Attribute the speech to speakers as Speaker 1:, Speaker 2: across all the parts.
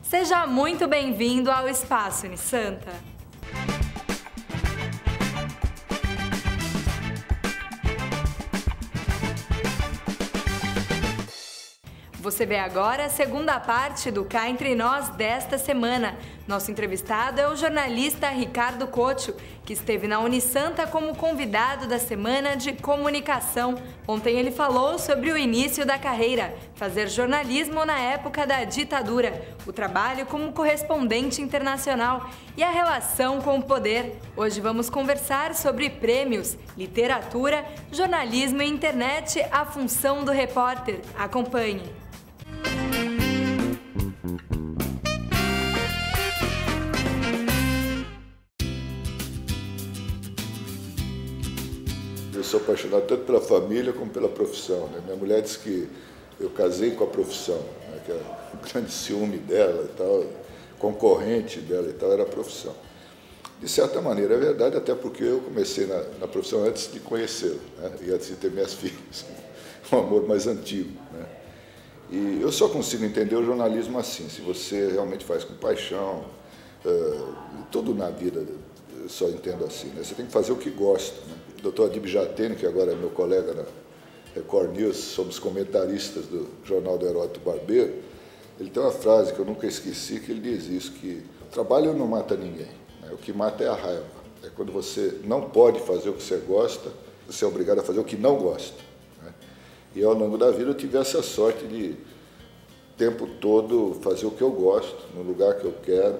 Speaker 1: Seja muito bem-vindo ao Espaço Unisanta. Você vê agora a segunda parte do Cá Entre Nós desta semana. Nosso entrevistado é o jornalista Ricardo Couto, que esteve na Unisanta como convidado da Semana de Comunicação. Ontem ele falou sobre o início da carreira, fazer jornalismo na época da ditadura, o trabalho como correspondente internacional e a relação com o poder. Hoje vamos conversar sobre prêmios, literatura, jornalismo e internet, a função do repórter. Acompanhe!
Speaker 2: Eu sou apaixonado tanto pela família como pela profissão, né? Minha mulher disse que eu casei com a profissão, né? Que o grande ciúme dela e tal, concorrente dela e tal, era a profissão. De certa maneira é verdade, até porque eu comecei na profissão antes de conhecê-la, né? E antes de ter minhas filhas, um amor mais antigo, né? E eu só consigo entender o jornalismo assim, se você realmente faz com paixão, tudo na vida eu só entendo assim, né? Você tem que fazer o que gosta, né? O doutor Adib Jatene, que agora é meu colega na Record News, somos comentaristas do Jornal do Heródoto Barbeiro, ele tem uma frase que eu nunca esqueci, que ele diz isso, que o trabalho não mata ninguém, né? O que mata é a raiva. É quando você não pode fazer o que você gosta, você é obrigado a fazer o que não gosta, né? E ao longo da vida eu tive essa sorte de, o tempo todo, fazer o que eu gosto, no lugar que eu quero,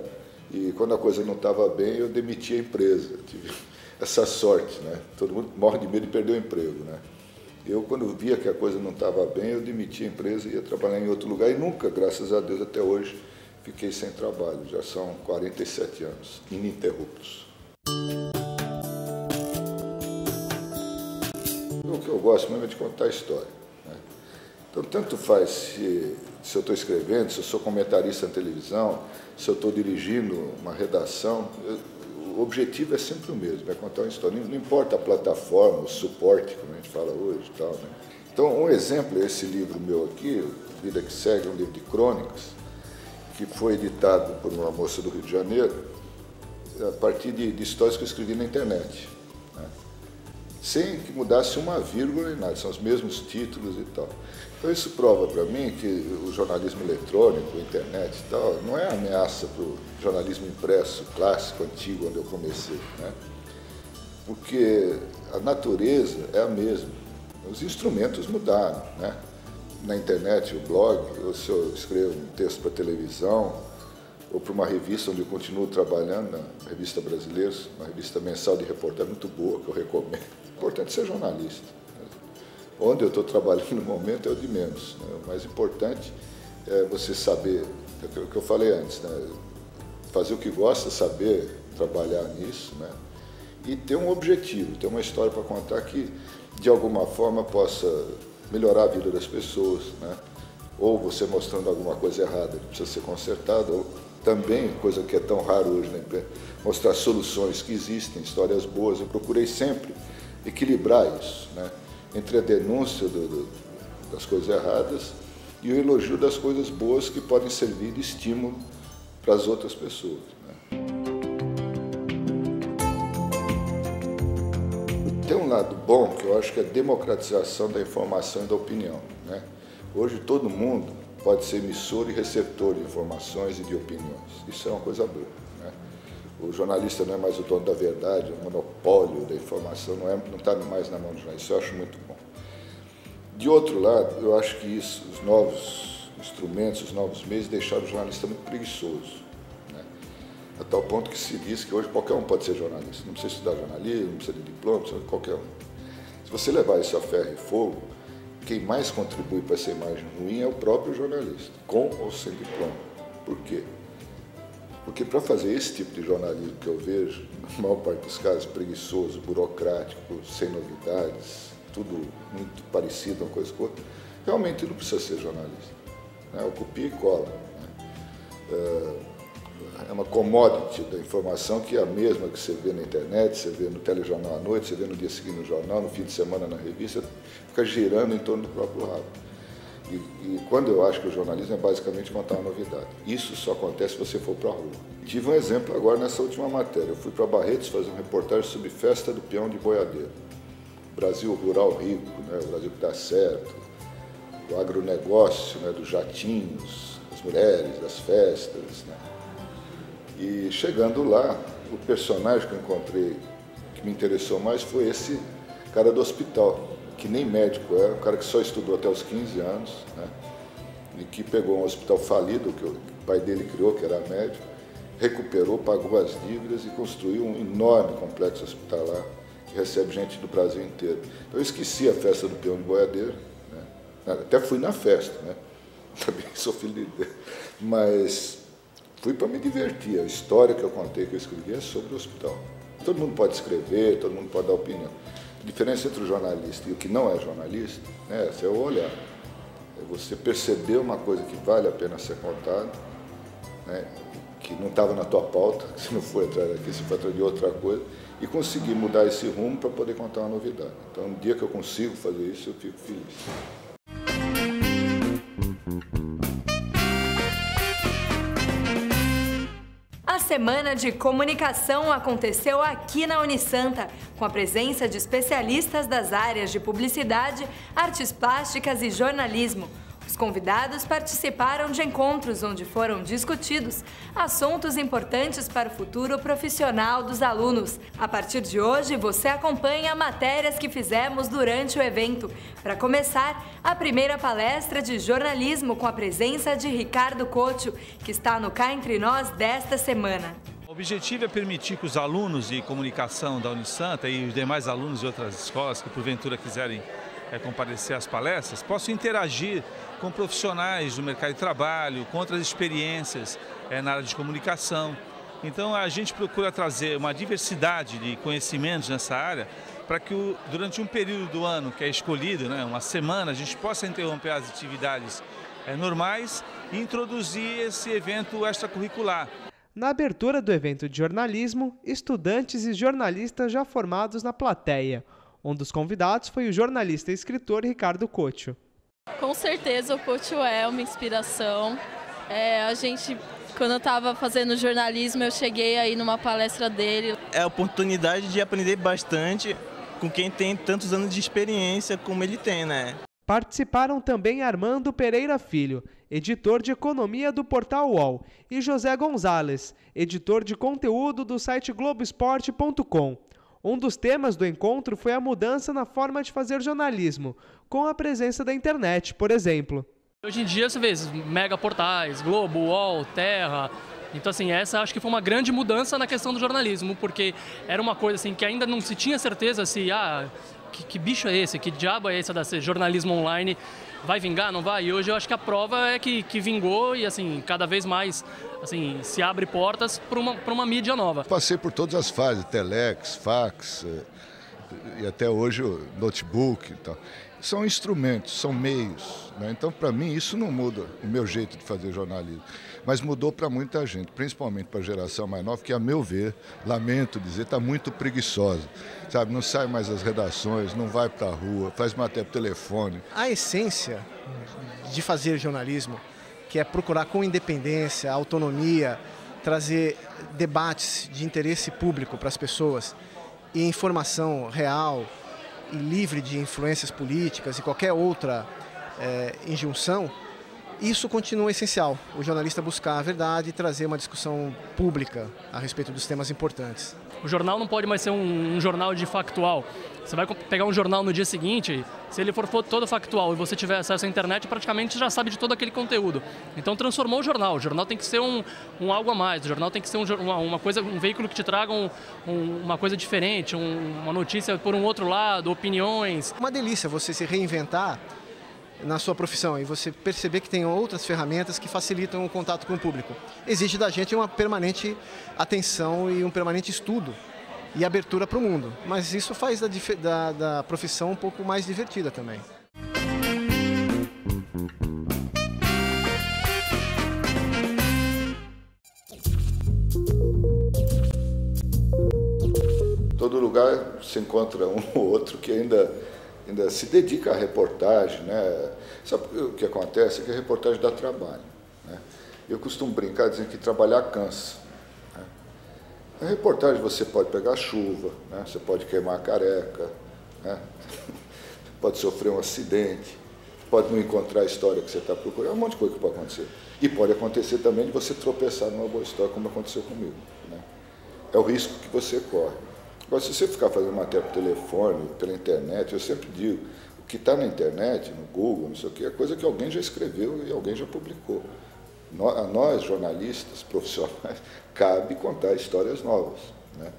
Speaker 2: e quando a coisa não estava bem, eu demiti a empresa. Eu tive essa sorte, né? Todo mundo morre de medo de perder o emprego, né? Eu, quando via que a coisa não estava bem, eu demitia a empresa e ia trabalhar em outro lugar, e nunca, graças a Deus, até hoje, fiquei sem trabalho. Já são 47 anos, ininterruptos. O que eu gosto mesmo é de contar a história, né? Então, tanto faz se eu estou escrevendo, se eu sou comentarista na televisão, se eu estou dirigindo uma redação, o objetivo é sempre o mesmo, é contar uma história. Não importa a plataforma, o suporte, como a gente fala hoje e tal, né? Então, um exemplo é esse livro meu aqui, Vida que Segue, um livro de crônicas, que foi editado por uma moça do Rio de Janeiro, a partir de histórias que eu escrevi na internet, né? Sem que mudasse uma vírgula nem nada, são os mesmos títulos e tal. Então isso prova para mim que o jornalismo eletrônico, a internet e tal, não é ameaça para o jornalismo impresso, clássico, antigo, onde eu comecei, né? Porque a natureza é a mesma, os instrumentos mudaram, né? Na internet, o blog, ou se eu escrevo um texto para televisão, ou para uma revista onde eu continuo trabalhando, na Revista Brasileiros, uma revista mensal de reportagem muito boa, que eu recomendo. O importante é ser jornalista. Onde eu estou trabalhando no momento é o de menos, né? O mais importante é você saber, é o que eu falei antes, né? Fazer o que gosta, saber trabalhar nisso, né? E ter um objetivo, ter uma história para contar que, de alguma forma, possa melhorar a vida das pessoas, né? Ou você mostrando alguma coisa errada que precisa ser consertada, ou também, coisa que é tão raro hoje, né? Mostrar soluções que existem, histórias boas. Eu procurei sempre equilibrar isso, né? Entre a denúncia das coisas erradas e o elogio das coisas boas que podem servir de estímulo para as outras pessoas, né? Tem um lado bom que eu acho que é a democratização da informação e da opinião, né? Hoje todo mundo pode ser emissor e receptor de informações e de opiniões. Isso é uma coisa boa, né? O jornalista não é mais o dono da verdade, o monopólio da informação não está mais na mão do jornalista. Isso eu acho muito bom. De outro lado, eu acho que isso, os novos instrumentos, os novos meios deixaram o jornalista muito preguiçoso, né? A tal ponto que se diz que hoje qualquer um pode ser jornalista. Não precisa estudar jornalismo, não precisa de diploma, precisa de qualquer um. Se você levar isso a ferro e fogo, quem mais contribui para essa imagem ruim é o próprio jornalista, com ou sem diploma. Por quê? Porque para fazer esse tipo de jornalismo que eu vejo, na maior parte dos casos, preguiçoso, burocrático, sem novidades, tudo muito parecido uma coisa com outra, realmente não precisa ser jornalista, né? O copia e cola, né? É uma commodity da informação que é a mesma que você vê na internet, você vê no telejornal à noite, você vê no dia seguinte no jornal, no fim de semana na revista, fica girando em torno do próprio rabo. E quando eu acho que o jornalismo é basicamente contar uma novidade. Isso só acontece se você for para a rua. Tive um exemplo agora nessa última matéria. Eu fui para Barretos fazer uma reportagem sobre festa do peão de boiadeiro. Brasil rural rico, né? O Brasil que dá certo, o agronegócio, né? Dos jatinhos, das mulheres, das festas. Né? E chegando lá, o personagem que eu encontrei, que me interessou mais, foi esse cara do hospital, que nem médico era, um cara que só estudou até os 15 anos, né? E que pegou um hospital falido, que o pai dele criou, que era médico, recuperou, pagou as dívidas e construiu um enorme complexo hospitalar que recebe gente do Brasil inteiro. Então eu esqueci a festa do peão de boiadeiro, né? Até fui na festa, né? Também sou filho de Deus, mas fui para me divertir. A história que eu contei, que eu escrevi, é sobre o hospital. Todo mundo pode escrever, todo mundo pode dar opinião. A diferença entre o jornalista e o que não é jornalista, né, esse é o olhar. É você perceber uma coisa que vale a pena ser contada, né, que não estava na tua pauta, que você não foi atrás daqui, você foi atrás de outra coisa, e conseguir mudar esse rumo para poder contar uma novidade. Então, no dia que eu consigo fazer isso, eu fico feliz.
Speaker 1: A Semana de Comunicação aconteceu aqui na Unisanta, com a presença de especialistas das áreas de publicidade, artes plásticas e jornalismo. Os convidados participaram de encontros onde foram discutidos assuntos importantes para o futuro profissional dos alunos. A partir de hoje, você acompanha matérias que fizemos durante o evento. Para começar, a primeira palestra de jornalismo com a presença de Ricardo Cocho, que está no Cá Entre Nós desta semana.
Speaker 3: O objetivo é permitir que os alunos de comunicação da Unisanta e os demais alunos de outras escolas que porventura quiserem comparecer às palestras, possam interagir com profissionais do mercado de trabalho, com outras experiências na área de comunicação. Então a gente procura trazer uma diversidade de conhecimentos nessa área para que durante um período do ano que é escolhido, né, uma semana, a gente possa interromper as atividades normais e introduzir esse evento extracurricular.
Speaker 4: Na abertura do evento de jornalismo, estudantes e jornalistas já formados na plateia. Um dos convidados foi o jornalista e escritor Ricardo Cocho.
Speaker 5: Com certeza o Cocho é uma inspiração. Quando eu estava fazendo jornalismo, eu cheguei aí numa palestra dele.
Speaker 6: É a oportunidade de aprender bastante com quem tem tantos anos de experiência como ele tem, né?
Speaker 4: Participaram também Armando Pereira Filho, editor de economia do portal UOL, e José Gonzalez, editor de conteúdo do site Globoesporte.com. Um dos temas do encontro foi a mudança na forma de fazer jornalismo, com a presença da internet, por exemplo.
Speaker 7: Hoje em dia você vê mega portais, Globo, UOL, Terra. Então assim, essa acho que foi uma grande mudança na questão do jornalismo, porque era uma coisa assim que ainda não se tinha certeza se que bicho é esse, que diabo é esse desse jornalismo online, vai vingar, não vai? E hoje eu acho que a prova é que vingou e assim, cada vez mais assim, se abre portas para uma mídia nova.
Speaker 2: Passei por todas as fases, telex, fax e até hoje o notebook e tal. São instrumentos, são meios, né? Então, para mim, isso não muda o meu jeito de fazer jornalismo. Mas mudou para muita gente, principalmente para a geração mais nova, que, a meu ver, lamento dizer, está muito preguiçosa. Sabe, não sai mais das redações, não vai para a rua, faz matéria por telefone.
Speaker 8: A essência de fazer jornalismo, que é procurar com independência, autonomia, trazer debates de interesse público para as pessoas e informação real e livre de influências políticas e qualquer outra injunção, isso continua essencial. O jornalista buscar a verdade e trazer uma discussão pública a respeito dos temas importantes.
Speaker 7: O jornal não pode mais ser um jornal de factual. Você vai pegar um jornal no dia seguinte, se ele for todo factual e você tiver acesso à internet, praticamente já sabe de todo aquele conteúdo. Então transformou o jornal. O jornal tem que ser um algo a mais. O jornal tem que ser um veículo que te traga uma coisa diferente, uma notícia por um outro lado, opiniões.
Speaker 8: Uma delícia você se reinventar na sua profissão e você perceber que tem outras ferramentas que facilitam o contato com o público. Exige da gente uma permanente atenção e um permanente estudo e abertura para o mundo, mas isso faz da profissão um pouco mais divertida também.
Speaker 2: Todo lugar se encontra um ou outro que ainda ainda se dedica à reportagem, né? Sabe o que acontece? É que a reportagem dá trabalho, né? Eu costumo brincar dizendo que trabalhar cansa, né? Na reportagem você pode pegar chuva, né? Você pode queimar a careca, né? Pode sofrer um acidente, pode não encontrar a história que você está procurando, um monte de coisa que pode acontecer. E pode acontecer também de você tropeçar numa boa história, como aconteceu comigo, né? É o risco que você corre. Agora, se você ficar fazendo matéria por telefone, pela internet, eu sempre digo, o que está na internet, no Google, não sei o quê, é coisa que alguém já escreveu e alguém já publicou. A nós, jornalistas, profissionais, cabe contar histórias novas, né?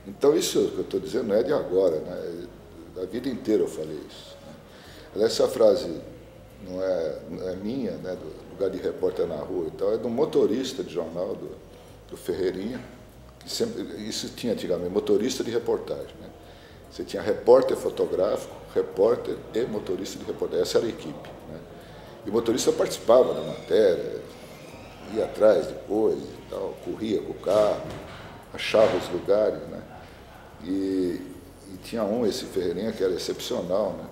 Speaker 2: Então, isso que eu estou dizendo não é de agora, né? A vida inteira eu falei isso, né? Essa frase não é minha, né, do lugar de repórter na rua e tal, é de um motorista de jornal, do Ferreirinha, que sempre, isso tinha antigamente, motorista de reportagem, né? Você tinha repórter fotográfico, repórter e motorista de reportagem, essa era a equipe, né? E o motorista participava da matéria, ia atrás depois e tal, corria com o carro, achava os lugares, né? E tinha esse Ferreirinha que era excepcional, né?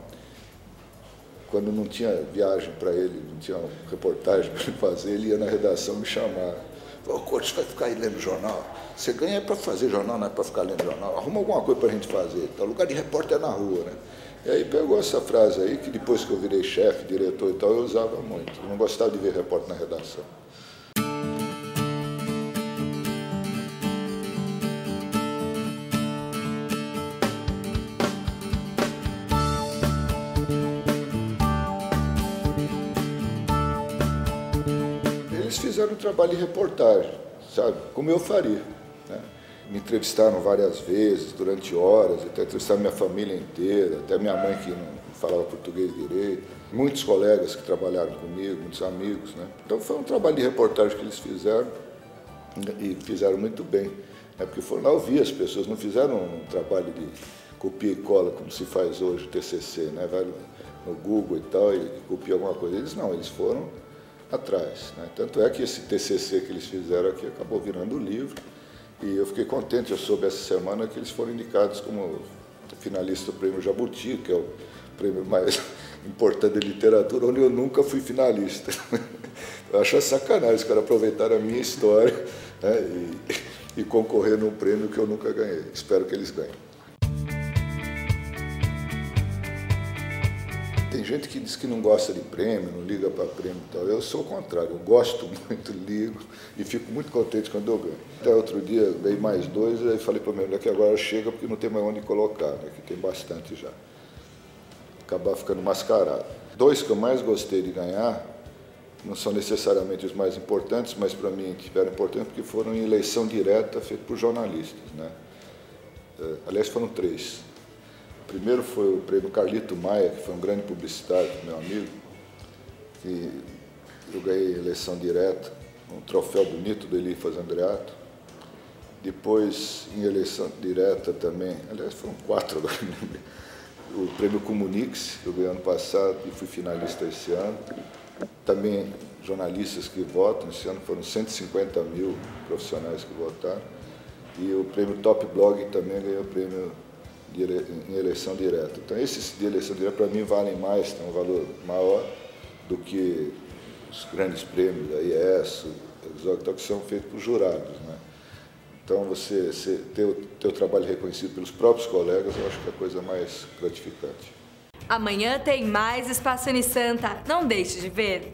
Speaker 2: Quando não tinha viagem para ele, não tinha reportagem para ele fazer, ele ia na redação me chamar. Falou, Couto, você vai ficar aí lendo jornal? Você ganha para fazer jornal, não é para ficar lendo jornal. Arruma alguma coisa para a gente fazer. O lugar de repórter é na rua, né? E aí pegou essa frase aí, que depois que eu virei chefe, diretor e tal, eu usava muito. Eu não gostava de ver repórter na redação. Eles fizeram um trabalho de reportagem, sabe? Como eu faria, né? Me entrevistaram várias vezes, durante horas, até entrevistaram minha família inteira, até minha mãe que não falava português direito, muitos colegas que trabalharam comigo, muitos amigos, né? Então foi um trabalho de reportagem que eles fizeram e fizeram muito bem, né? Porque foram lá ouvir as pessoas, não fizeram um trabalho de copia e cola como se faz hoje o TCC, né? Vai no Google e tal e copia alguma coisa. Eles não, eles foram atrás, né? Tanto é que esse TCC que eles fizeram aqui acabou virando livro e eu fiquei contente, eu soube essa semana que eles foram indicados como finalista do Prêmio Jabuti, que é o prêmio mais importante de literatura, onde eu nunca fui finalista. Eu acho sacanagem os caras aproveitaram a minha história, né, e concorrer num prêmio que eu nunca ganhei. Espero que eles ganhem. Tem gente que diz que não gosta de prêmio, não liga para prêmio e tal. Eu sou o contrário, eu gosto muito, ligo e fico muito contente quando eu ganho. Até outro dia ganhei mais 2, aí falei para o meu mulher que agora chega porque não tem mais onde colocar, né, que tem bastante já. Acabar ficando mascarado. 2 que eu mais gostei de ganhar, não são necessariamente os mais importantes, mas para mim tiveram importância porque foram em eleição direta feita por jornalistas, né? Aliás, foram 3. O primeiro foi o prêmio Carlito Maia, que foi um grande publicitário, meu amigo, que eu ganhei eleição direta, um troféu bonito do Elifas Andreato. Depois, em eleição direta também, aliás, foram 4 agora, o prêmio Comunix, que eu ganhei ano passado e fui finalista esse ano. Também jornalistas que votam, esse ano foram 150 mil profissionais que votaram. E o prêmio Top Blog também ganhou o prêmio em eleição direta. Então, esses de eleição direta, para mim, valem mais, têm um valor maior do que os grandes prêmios da IES, que são feitos por jurados, né? Então, você ter o teu trabalho reconhecido pelos próprios colegas, eu acho que é a coisa mais gratificante.
Speaker 1: Amanhã tem mais Espaço Unisanta. Não deixe de ver.